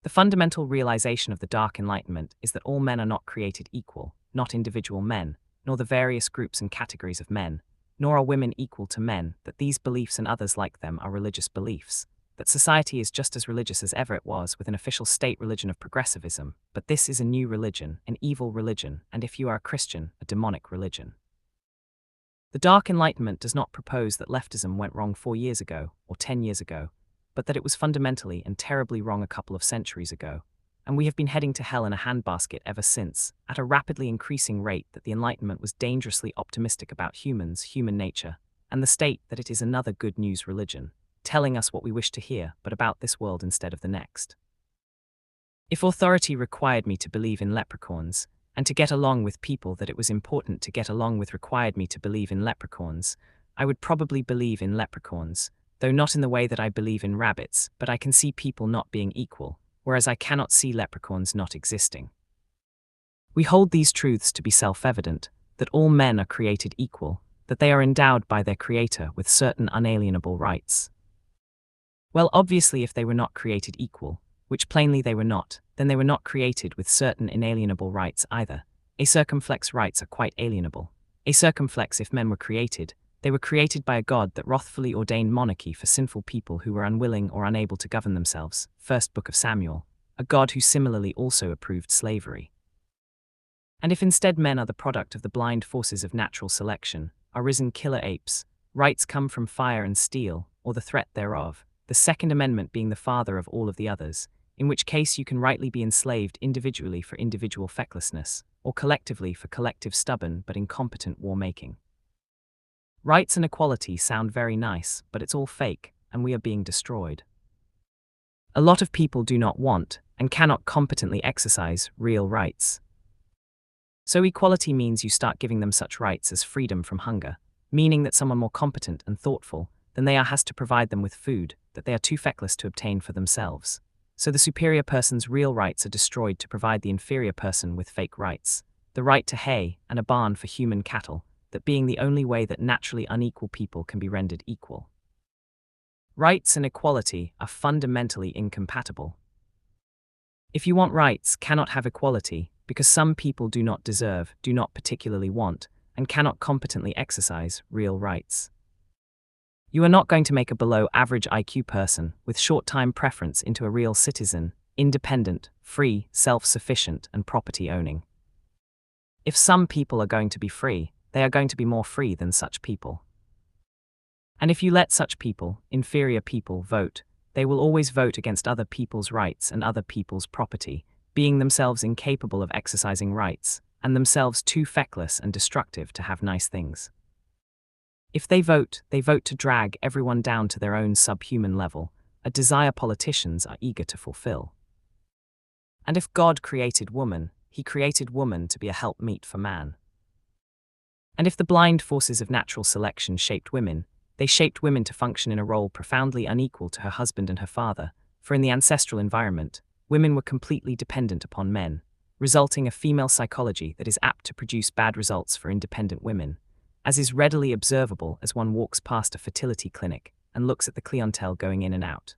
The fundamental realization of the Dark Enlightenment is that all men are not created equal, not individual men, nor the various groups and categories of men, nor are women equal to men, that these beliefs and others like them are religious beliefs, that society is just as religious as ever it was with an official state religion of progressivism, but this is a new religion, an evil religion, and if you are a Christian, a demonic religion. The Dark Enlightenment does not propose that leftism went wrong 4 years ago, or 10 years ago, but that it was fundamentally and terribly wrong a couple of centuries ago, and we have been heading to hell in a handbasket ever since, at a rapidly increasing rate. That the Enlightenment was dangerously optimistic about humans, human nature, and the state that it is another good news religion, telling us what we wish to hear, but about this world instead of the next. If authority required me to believe in leprechauns, and to get along with people that it was important to get along with required me to believe in leprechauns, I would probably believe in leprechauns, though not in the way that I believe in rabbits, but I can see people not being equal, whereas I cannot see leprechauns not existing. We hold these truths to be self-evident, that all men are created equal, that they are endowed by their Creator with certain unalienable rights. Well, obviously if they were not created equal, which plainly they were not, then they were not created with certain inalienable rights either. Acircumflex rights are quite alienable. Acircumflex, if men were created, they were created by a God that wrathfully ordained monarchy for sinful people who were unwilling or unable to govern themselves, First Book of Samuel, a God who similarly also approved slavery. And if instead men are the product of the blind forces of natural selection, are risen killer apes, rights come from fire and steel, or the threat thereof, the Second Amendment being the father of all of the others, in which case you can rightly be enslaved individually for individual fecklessness, or collectively for collective stubborn but incompetent war-making. Rights and equality sound very nice, but it's all fake, and we are being destroyed. A lot of people do not want, and cannot competently exercise, real rights. So equality means you start giving them such rights as freedom from hunger, meaning that someone more competent and thoughtful than they are has to provide them with food that they are too feckless to obtain for themselves. So the superior person's real rights are destroyed to provide the inferior person with fake rights, the right to hay and a barn for human cattle, that being the only way that naturally unequal people can be rendered equal. Rights and equality are fundamentally incompatible. If you want rights, cannot have equality, because some people do not deserve, do not particularly want, and cannot competently exercise real rights. You are not going to make a below-average IQ person with short-time preference into a real citizen, independent, free, self-sufficient, and property-owning. If some people are going to be free, they are going to be more free than such people. And if you let such people, inferior people, vote, they will always vote against other people's rights and other people's property, being themselves incapable of exercising rights, and themselves too feckless and destructive to have nice things. If they vote to drag everyone down to their own subhuman level, a desire politicians are eager to fulfill. And if God created woman, he created woman to be a helpmeet for man. And if the blind forces of natural selection shaped women, they shaped women to function in a role profoundly unequal to her husband and her father, for in the ancestral environment, women were completely dependent upon men, resulting a female psychology that is apt to produce bad results for independent women, as is readily observable as one walks past a fertility clinic and looks at the clientele going in and out.